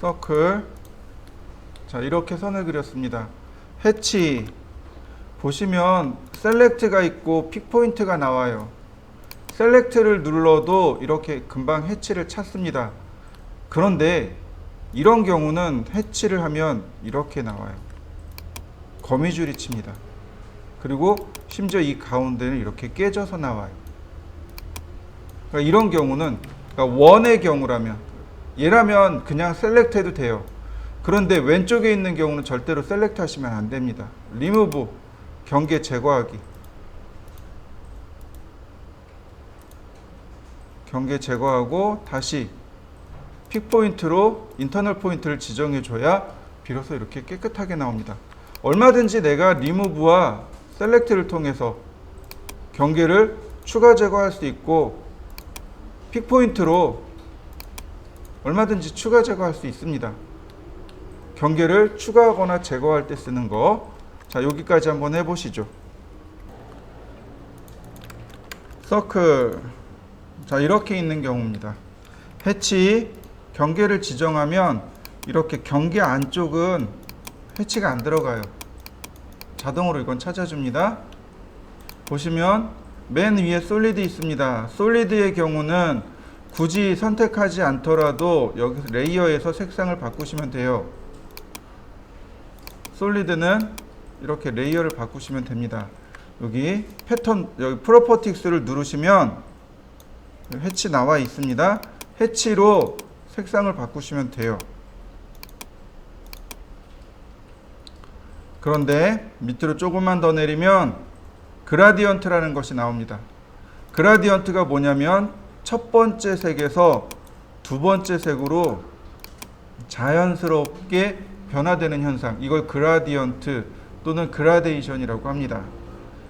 서클. 자, 이렇게 선을 그렸습니다. 해치. 보시면 셀렉트가 있고 픽 포인트가 나와요. 셀렉트를 눌러도 이렇게 금방 해치를 찾습니다. 그런데 이런 경우는 해치를 하면 이렇게 나와요. 거미줄이 칩니다. 그리고 심지어 이 가운데는 이렇게 깨져서 나와요. 그러니까 이런 경우는 원의 경우라면 얘라면 그냥 셀렉트 해도 돼요. 그런데 왼쪽에 있는 경우는 절대로 셀렉트 하시면 안 됩니다. 리무브, 경계 제거하기. 경계 제거하고 다시 픽 포인트로 인터널 포인트를 지정해 줘야 비로소 이렇게 깨끗하게 나옵니다. 얼마든지 내가 리무브와 셀렉트를 통해서 경계를 추가 제거할 수 있고 픽 포인트로 얼마든지 추가 제거할 수 있습니다. 경계를 추가하거나 제거할 때 쓰는 거. 자, 여기까지 한번 해보시죠. 서클. 자, 이렇게 있는 경우입니다. 해치, 경계를 지정하면 이렇게 경계 안쪽은 해치가 안 들어가요. 자동으로 이건 찾아줍니다. 보시면 맨 위에 솔리드 있습니다. 솔리드의 경우는 굳이 선택하지 않더라도 여기서 레이어에서 색상을 바꾸시면 돼요. 솔리드는 이렇게 레이어를 바꾸시면 됩니다. 여기 패턴, 여기 프로퍼티스를 누르시면 해치 나와 있습니다. 해치로 색상을 바꾸시면 돼요. 그런데 밑으로 조금만 더 내리면 그라디언트라는 것이 나옵니다. 그라디언트가 뭐냐면 첫 번째 색에서 두 번째 색으로 자연스럽게 변화되는 현상, 이걸 그라디언트 또는 그라데이션이라고 합니다.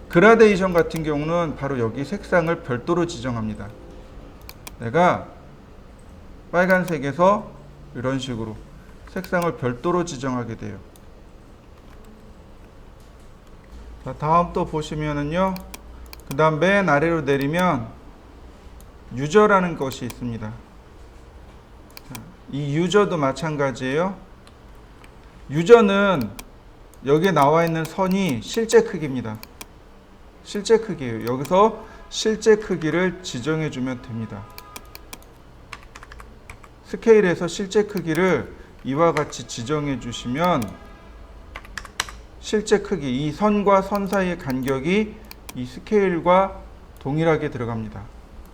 그라데이션 같은 경우는 바로 여기 색상을 별도로 지정합니다. 내가 빨간색에서 이런 식으로 색상을 별도로 지정하게 돼요. 자, 다음 또 보시면은요. 그 다음 맨 아래로 내리면 유저라는 것이 있습니다. 자, 이 유저도 마찬가지예요. 유저는 여기에 나와 있는 선이 실제 크기입니다. 실제 크기예요. 여기서 실제 크기를 지정해 주면 됩니다. 스케일에서 실제 크기를 이와 같이 지정해 주시면 실제 크기, 이 선과 선 사이의 간격이 이 스케일과 동일하게 들어갑니다.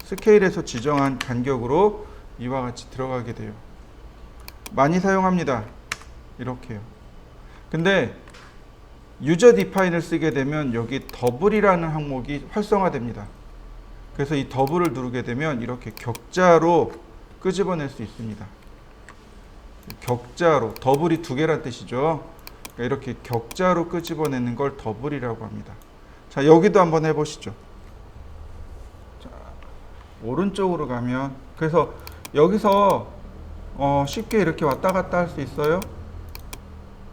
스케일에서 지정한 간격으로 이와 같이 들어가게 돼요. 많이 사용합니다. 이렇게요. 근데 유저 디파인을 쓰게 되면 여기 더블이라는 항목이 활성화됩니다. 그래서 이 더블을 누르게 되면 이렇게 격자로 끄집어낼 수 있습니다. 격자로, 더블이 두 개란 뜻이죠. 이렇게 격자로 끄집어내는 걸 더블이라고 합니다. 자, 여기도 한번 해보시죠. 자, 오른쪽으로 가면, 그래서 여기서 쉽게 이렇게 왔다 갔다 할 수 있어요.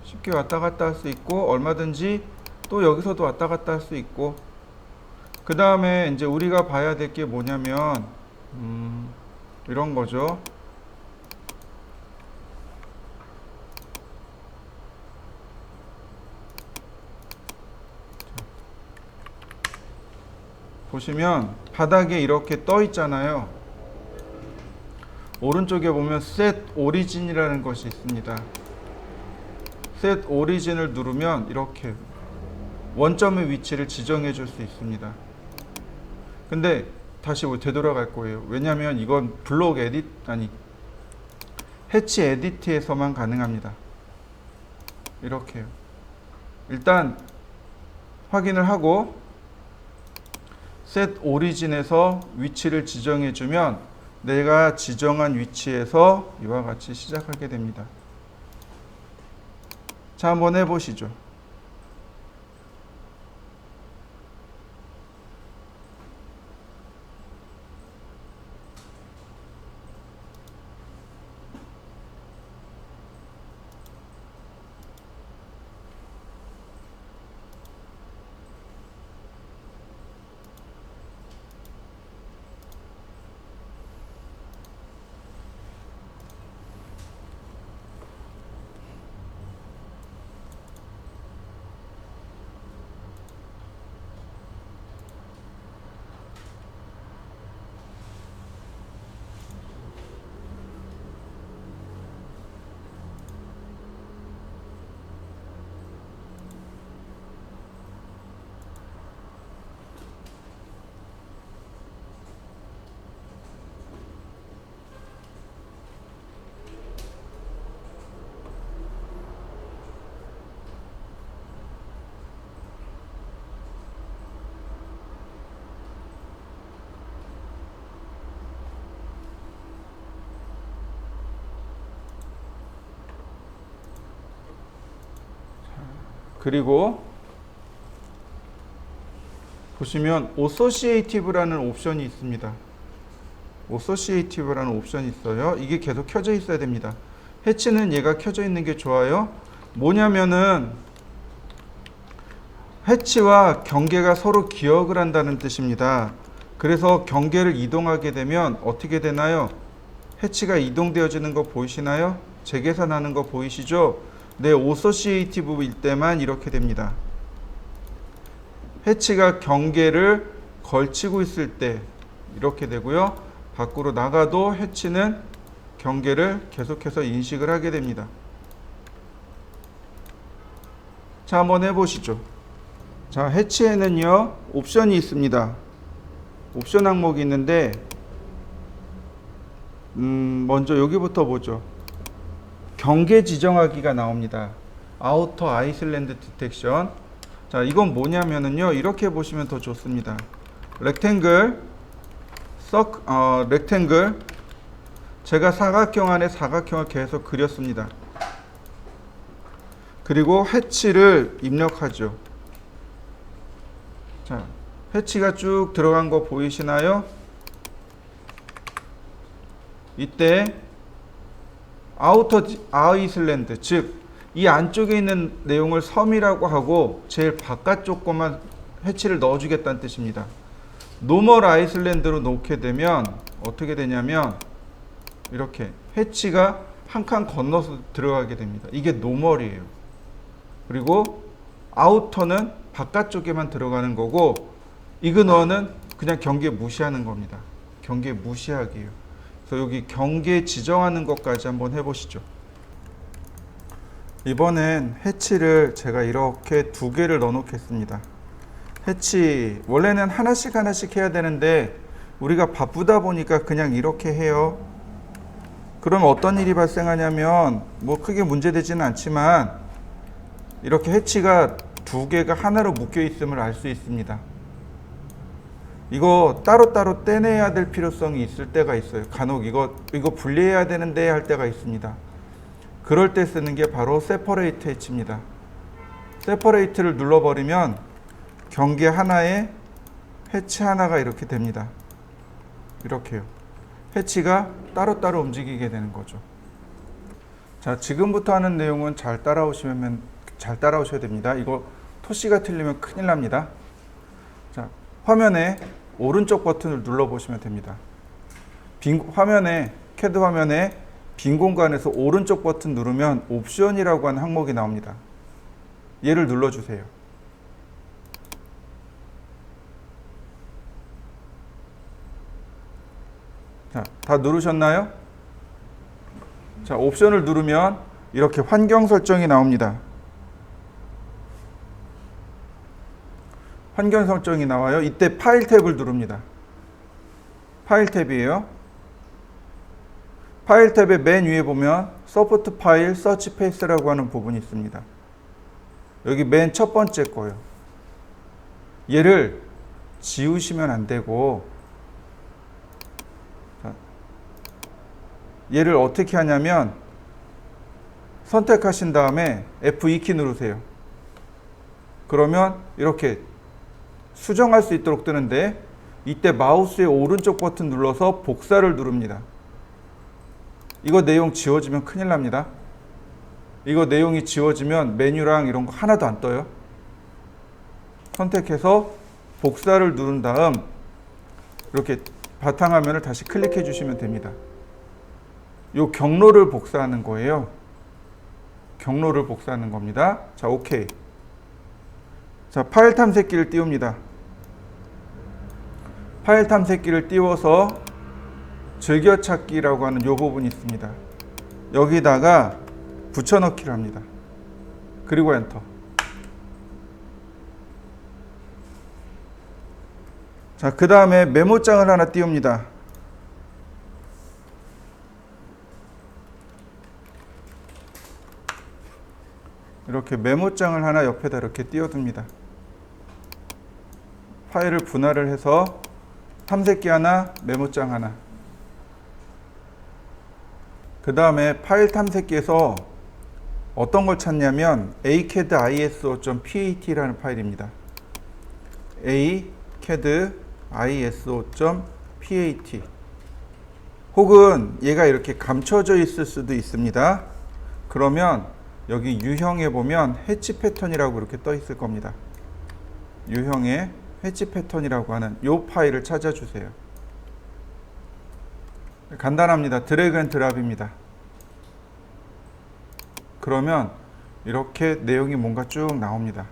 쉽게 왔다 갔다 할 수 있고, 얼마든지 또 여기서도 왔다 갔다 할 수 있고, 그 다음에 이제 우리가 봐야 될 게 뭐냐면 이런 거죠. 보시면 바닥에 이렇게 떠 있잖아요. 오른쪽에 보면 Set Origin이라는 것이 있습니다. Set Origin을 누르면 이렇게 원점의 위치를 지정해 줄 수 있습니다. 근데 다시 되돌아갈 거예요. 왜냐하면 이건 블록 에딧, 아니 해치 에디트에서만 가능합니다. 이렇게요. 일단 확인을 하고 Set Origin에서 위치를 지정해 주면 내가 지정한 위치에서 이와 같이 시작하게 됩니다. 자, 한번 해보시죠. 그리고 보시면 Associative라는 옵션이 있습니다. Associative라는 옵션이 있어요. 이게 계속 켜져 있어야 됩니다. 해치는 얘가 켜져 있는 게 좋아요. 뭐냐면은 해치와 경계가 서로 기억을 한다는 뜻입니다. 그래서 경계를 이동하게 되면 어떻게 되나요? 해치가 이동되어지는 거 보이시나요? 재계산하는 거 보이시죠? 네, Associative일 때만 이렇게 됩니다. 해치가 경계를 걸치고 있을 때 이렇게 되고요. 밖으로 나가도 해치는 경계를 계속해서 인식을 하게 됩니다. 자, 한번 해보시죠. 자, 해치에는요 옵션이 있습니다. 옵션 항목이 있는데 먼저 여기부터 보죠. 경계 지정하기가 나옵니다. 아우터 아이슬란드 디텍션. 자, 이건 뭐냐면은요 이렇게 보시면 더 좋습니다. 렉탱글 렉탱글, 제가 사각형 안에 사각형을 계속 그렸습니다. 그리고 해치를 입력하죠. 자, 해치가 쭉 들어간 거 보이시나요? 이때 아우터 아이슬란드, 즉 이 안쪽에 있는 내용을 섬이라고 하고 제일 바깥쪽 것만 해치를 넣어주겠다는 뜻입니다. 노멀 아이슬란드로 놓게 되면 어떻게 되냐면 이렇게 해치가 한 칸 건너서 들어가게 됩니다. 이게 노멀이에요. 그리고 아우터는 바깥쪽에만 들어가는 거고 이그너는 그냥 경계 무시하는 겁니다. 경계 무시하기예요. 그래서 여기 경계 지정하는 것까지 한번 해보시죠. 이번엔 해치를 제가 이렇게 두 개를 넣어 놓겠습니다. 해치 원래는 하나씩 해야 되는데 우리가 바쁘다 보니까 그냥 이렇게 해요. 그러면 어떤 일이 발생하냐면 뭐 크게 문제되지는 않지만 이렇게 해치가 두 개가 하나로 묶여 있음을 알 수 있습니다. 이거 따로따로 떼내야 될 필요성이 있을 때가 있어요. 간혹 이거 분리해야 되는데 할 때가 있습니다. 그럴 때 쓰는 게 바로 세퍼레이트 해치입니다. 세퍼레이트를 눌러버리면 경계 하나에 해치 하나가 이렇게 됩니다. 이렇게요. 해치가 따로따로 움직이게 되는 거죠. 자, 지금부터 하는 내용은 잘 따라오셔야 됩니다. 이거 토시가 틀리면 큰일 납니다. 자, 화면에 오른쪽 버튼을 눌러보시면 됩니다. CAD 화면에 빈 공간에서 오른쪽 버튼 누르면 옵션이라고 하는 항목이 나옵니다. 얘를 눌러주세요. 자, 다 누르셨나요? 자, 옵션을 누르면 이렇게 환경 설정이 나옵니다. 환경 설정이 나와요. 이때 파일 탭을 누릅니다. 파일 탭이에요. 파일 탭의 맨 위에 보면 서포트 파일 서치 페이스라고 하는 부분이 있습니다. 여기 맨 첫 번째 거예요. 얘를 지우시면 안 되고 얘를 어떻게 하냐면 선택하신 다음에 F2키 누르세요. 그러면 이렇게 수정할 수 있도록 뜨는데 이때 마우스의 오른쪽 버튼 눌러서 복사를 누릅니다. 이거 내용 지워지면 큰일 납니다. 이거 내용이 지워지면 메뉴랑 이런 거 하나도 안 떠요. 선택해서 복사를 누른 다음 이렇게 바탕화면을 다시 클릭해 주시면 됩니다. 요 경로를 복사하는 거예요. 경로를 복사하는 겁니다. 자, 오케이. 자, 파일 탐색기를 띄웁니다. 파일 탐색기를 띄워서 즐겨찾기라고 하는 요 부분이 있습니다. 여기다가 붙여넣기를 합니다. 그리고 엔터. 자, 그 다음에 메모장을 하나 띄웁니다. 이렇게 메모장을 하나 옆에다 이렇게 띄워둡니다. 파일을 분할을 해서 탐색기 하나, 메모장 하나. 그 다음에 파일 탐색기에서 어떤 걸 찾냐면 acad iso.pat라는 파일입니다. acad iso.pat 혹은 얘가 이렇게 감춰져 있을 수도 있습니다. 그러면 여기 유형에 보면 해치 패턴이라고 이렇게 떠 있을 겁니다. 유형의 해치 패턴이라고 하는 이 파일을 찾아주세요. 간단합니다. 드래그 앤 드랍입니다. 그러면 이렇게 내용이 뭔가 쭉 나옵니다.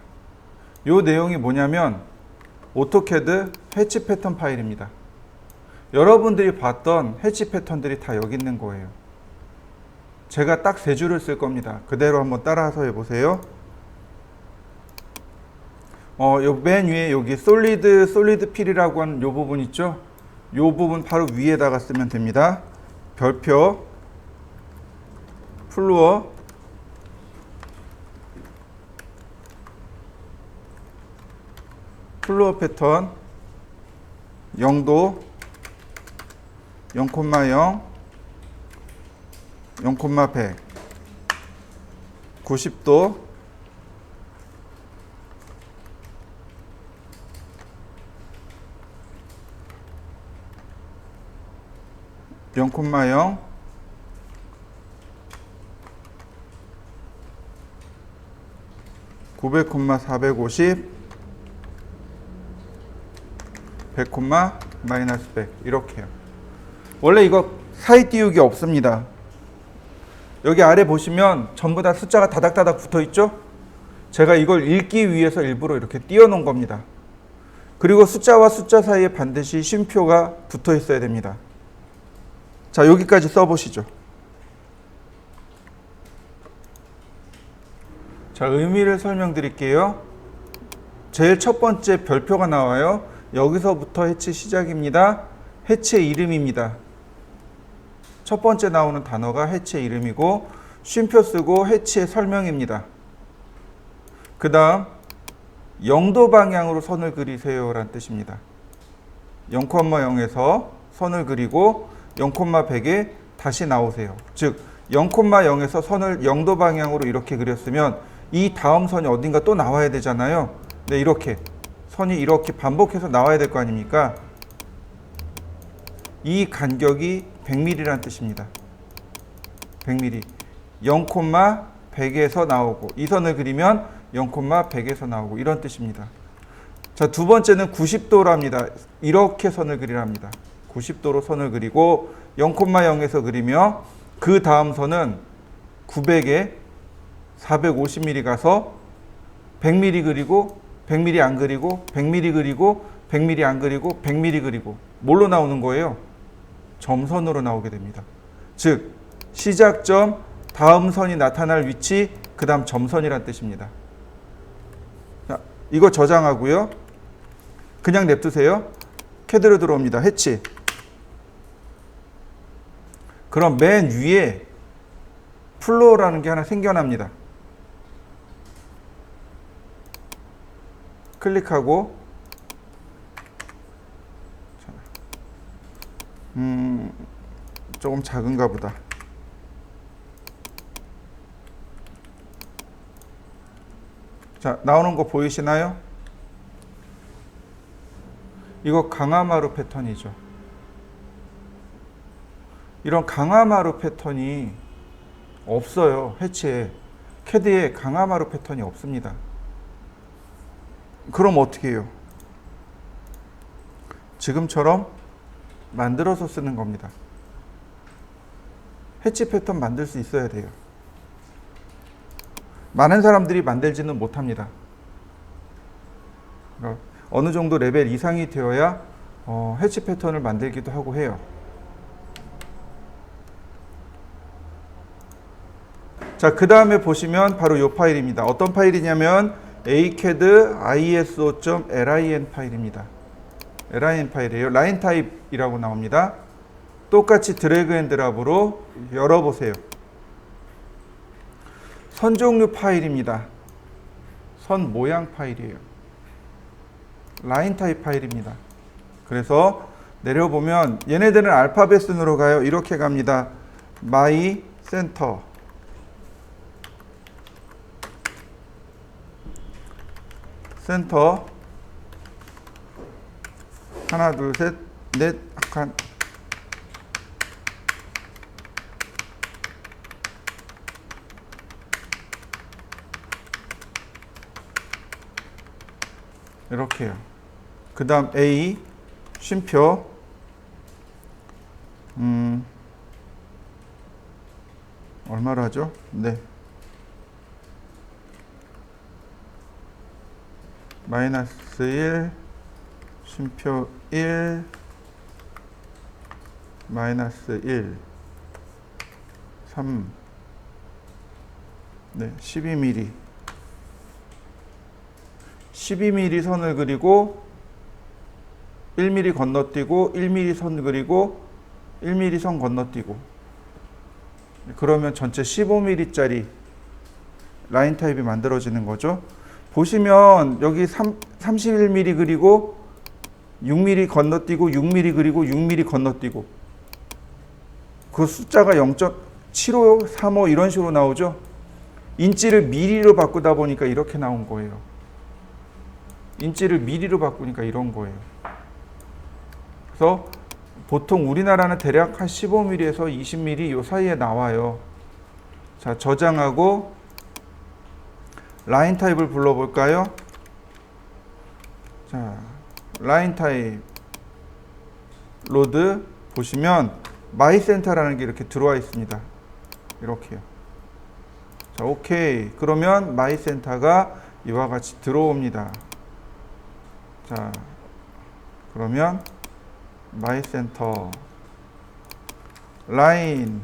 이 내용이 뭐냐면 오토캐드 해치 패턴 파일입니다. 여러분들이 봤던 해치 패턴들이 다 여기 있는 거예요. 제가 딱 세 줄을 쓸 겁니다. 그대로 한번 따라서 해보세요. 요 맨 위에 여기 솔리드 필이라고 하는 요 부분 있죠? 요 부분 바로 위에다가 쓰면 됩니다. 별표, 플루어, 패턴, 0도, 0,0, 0,100, 90도, 0,0, 900, 450, 100, 마이너스 100 이렇게요. 원래 이거 사이 띄우기 없습니다. 여기 아래 보시면 전부 다 숫자가 다닥다닥 붙어 있죠? 제가 이걸 읽기 위해서 일부러 이렇게 띄워 놓은 겁니다. 그리고 숫자와 숫자 사이에 반드시 쉼표가 붙어 있어야 됩니다. 자, 여기까지 써보시죠. 자, 의미를 설명드릴게요. 제일 첫 번째 별표가 나와요. 여기서부터 해치 시작입니다. 해치의 이름입니다. 첫 번째 나오는 단어가 해치의 이름이고 쉼표 쓰고 해치의 설명입니다. 그 다음 0도 방향으로 선을 그리세요 라는 뜻입니다. 0,0에서 선을 그리고 0,100에 다시 나오세요. 즉 0,0에서 선을 0도 방향으로 이렇게 그렸으면 이 다음 선이 어딘가 또 나와야 되잖아요. 네, 이렇게 선이 이렇게 반복해서 나와야 될 거 아닙니까? 이 간격이 100mm라는 뜻입니다. 100mm. 0,100에서 나오고 이 선을 그리면 0,100에서 나오고 이런 뜻입니다. 자, 두 번째는 90도랍니다. 이렇게 선을 그리랍니다. 90도로 선을 그리고 0,0에서 그리며 그 다음 선은 900에 450mm 가서 100mm 그리고 100mm 안 그리고 100mm 그리고 100mm 안 그리고 100mm 그리고 뭘로 나오는 거예요? 점선으로 나오게 됩니다. 즉 시작점, 다음 선이 나타날 위치, 그 다음 점선이란 뜻입니다. 자, 이거 저장하고요. 그냥 냅두세요. 캐드로 들어옵니다. 해치. 그럼 맨 위에 플로어라는 게 하나 생겨납니다. 클릭하고 조금 작은가 보다. 자, 나오는 거 보이시나요? 이거 강화마루 패턴이죠. 이런 강화마루 패턴이 없어요. 해치에. 캐드에 강화마루 패턴이 없습니다. 그럼 어떻게 해요? 지금처럼 만들어서 쓰는 겁니다. 해치 패턴 만들 수 있어야 돼요. 많은 사람들이 만들지는 못합니다. 어느 정도 레벨 이상이 되어야 해치 패턴을 만들기도 하고 해요. 자, 그 다음에 보시면 바로 이 파일입니다. 어떤 파일이냐면 acad iso.lin 파일입니다. lin 파일이에요. 라인 타입이라고 나옵니다. 똑같이 드래그 앤 드랍으로 열어보세요. 선 종류 파일입니다. 선 모양 파일이에요. 라인 타입 파일입니다. 그래서 내려보면 얘네들은 알파벳 순으로 가요. 이렇게 갑니다. my center 센터 하나 둘 셋 넷 한 이렇게요. 그 다음 A 쉼표 얼마로 하죠? 네. 마이너스 1 쉼표 1 마이너스 1 3 네, 12mm 12mm 선을 그리고 1mm 건너뛰고 1mm 선 그리고 1mm 선 건너뛰고 그러면 전체 15mm짜리 라인 타입이 만들어지는 거죠. 보시면 여기 31mm 그리고 6mm 건너뛰고 6mm 그리고 6mm 건너뛰고 그 숫자가 0.75, 35 이런 식으로 나오죠. 인치를 미리로 바꾸다 보니까 이렇게 나온 거예요. 인치를 미리로 바꾸니까 이런 거예요. 그래서 보통 우리나라는 대략 한 15mm에서 20mm 이 사이에 나와요. 자, 저장하고 라인 타입을 불러볼까요? 자, 라인 타입 로드 보시면 마이 센터라는 게 이렇게 들어와 있습니다. 이렇게요. 자, 오케이. 그러면 마이 센터가 이와 같이 들어옵니다. 자, 그러면 마이 센터 라인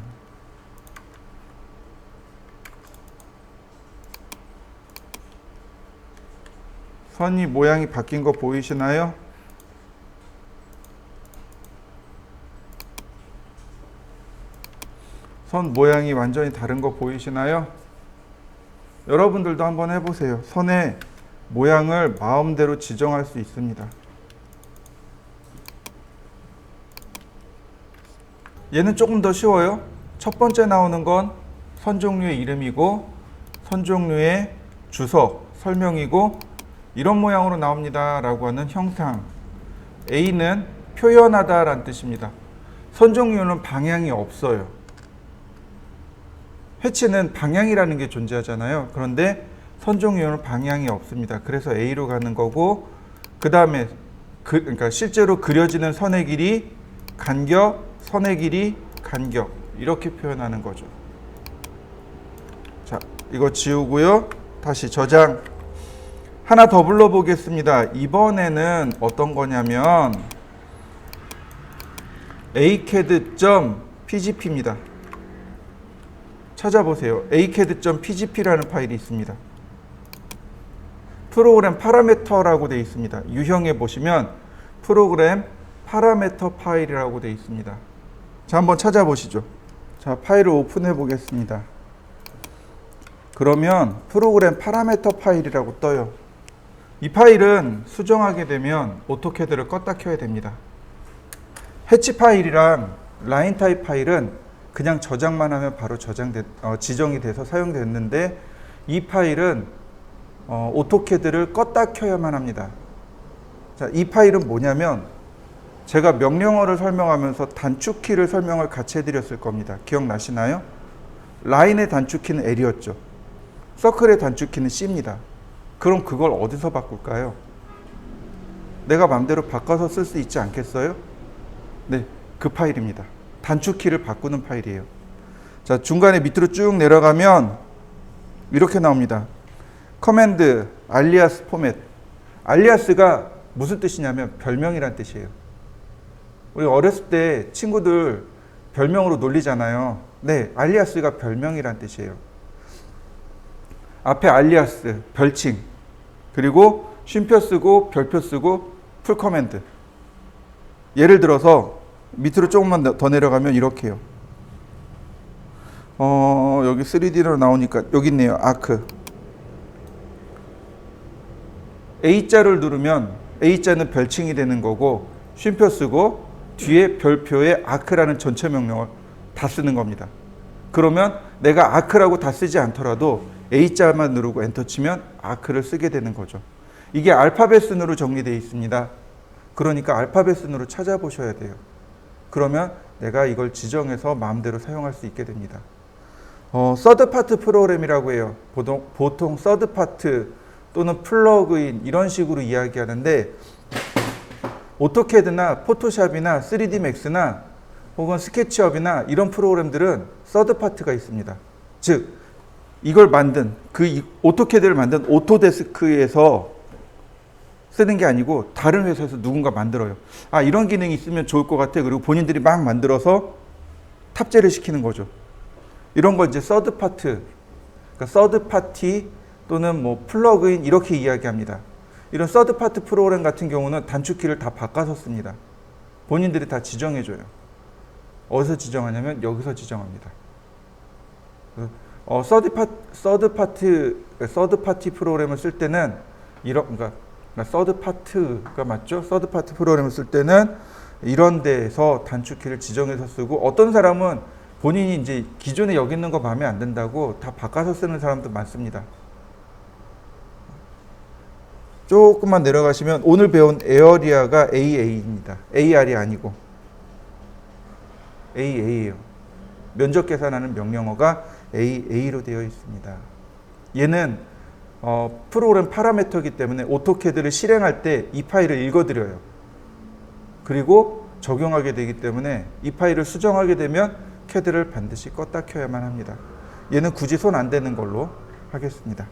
선이 모양이 바뀐 거 보이시나요? 선 모양이 완전히 다른 거 보이시나요? 여러분들도 한번 해보세요. 선의 모양을 마음대로 지정할 수 있습니다. 얘는 조금 더 쉬워요. 첫 번째 나오는 건 선 종류의 이름이고 선 종류의 주석, 설명이고 이런 모양으로 나옵니다 라고 하는 형상. A는 표현하다 라는 뜻입니다. 선 종류는 방향이 없어요. 해치는 방향이라는 게 존재하잖아요. 그런데 선 종류는 방향이 없습니다. 그래서 A로 가는 거고, 그 다음에 그러니까 실제로 그려지는 선의 길이 간격, 선의 길이 간격, 이렇게 표현하는 거죠. 자, 이거 지우고요. 다시 저장. 하나 더 불러보겠습니다. 이번에는 어떤 거냐면 acad.pgp입니다. 찾아보세요. acad.pgp라는 파일이 있습니다. 프로그램 파라미터라고 되어 있습니다. 유형에 보시면 프로그램 파라미터 파일이라고 되어 있습니다. 자, 한번 찾아보시죠. 자, 파일을 오픈해 보겠습니다. 그러면 프로그램 파라미터 파일이라고 떠요. 이 파일은 수정하게 되면 오토캐드를 껐다 켜야 됩니다. 해치 파일이랑 라인 타입 파일은 그냥 저장만 하면 바로 지정이 돼서 사용됐는데, 이 파일은 오토캐드를 껐다 켜야만 합니다. 자, 이 파일은 뭐냐면 제가 명령어를 설명하면서 단축키를 설명을 같이 해드렸을 겁니다. 기억나시나요? 라인의 단축키는 L이었죠. 서클의 단축키는 C입니다. 그럼 그걸 어디서 바꿀까요? 내가 마음대로 바꿔서 쓸 수 있지 않겠어요? 네, 그 파일입니다. 단축키를 바꾸는 파일이에요. 자, 중간에 밑으로 쭉 내려가면 이렇게 나옵니다. 커맨드 알리아스 포맷. 알리아스가 무슨 뜻이냐면 별명이란 뜻이에요. 우리 어렸을 때 친구들 별명으로 놀리잖아요. 네, 알리아스가 별명이란 뜻이에요. 앞에 알리아스, 별칭, 그리고 쉼표 쓰고 별표 쓰고 풀 커맨드. 예를 들어서 밑으로 조금만 더 내려가면 이렇게요. 여기 3D로 나오니까 여기 있네요. 아크. A자를 누르면 A자는 별칭이 되는 거고, 쉼표 쓰고 뒤에 별표에 아크라는 전체 명령을 다 쓰는 겁니다. 그러면 내가 아크라고 다 쓰지 않더라도 A자만 누르고 엔터 치면 아크를 쓰게 되는 거죠. 이게 알파벳 순으로 정리되어 있습니다. 그러니까 알파벳 순으로 찾아보셔야 돼요. 그러면 내가 이걸 지정해서 마음대로 사용할 수 있게 됩니다. 서드 파트 프로그램이라고 해요. 보통 서드 파트 또는 플러그인 이런 식으로 이야기하는데, 오토캐드나 포토샵이나 3D 맥스나 혹은 스케치업이나 이런 프로그램들은 서드 파트가 있습니다. 즉 이걸 만든 오토캐드를 만든 오토데스크에서 쓰는 게 아니고 다른 회사에서 누군가 만들어요. 아, 이런 기능이 있으면 좋을 것 같아. 그리고 본인들이 막 만들어서 탑재를 시키는 거죠. 이런 걸 이제 서드 파트, 그러니까 서드 파티 또는 뭐 플러그인 이렇게 이야기합니다. 이런 서드 파트 프로그램 같은 경우는 단축키를 다 바꿔서 씁니다. 본인들이 다 지정해줘요. 어디서 지정하냐면 여기서 지정합니다. 서드 파티 프로그램을 쓸 때는 그러니까 서드 파트가 맞죠? 서드 파트 프로그램을 쓸 때는 이런 데에서 단축키를 지정해서 쓰고, 어떤 사람은 본인이 이제 기존에 여기 있는 거 마음에 안 든다고 다 바꿔서 쓰는 사람도 많습니다. 조금만 내려가시면 오늘 배운 에어리아가 AA입니다. AR이 아니고 AA예요. 면적 계산하는 명령어가 AA로 되어 있습니다. 얘는 프로그램 파라미터이기 때문에 오토캐드를 실행할 때 이 파일을 읽어드려요. 그리고 적용하게 되기 때문에 이 파일을 수정하게 되면 캐드를 반드시 껐다 켜야만 합니다. 얘는 굳이 손 안 대는 걸로 하겠습니다.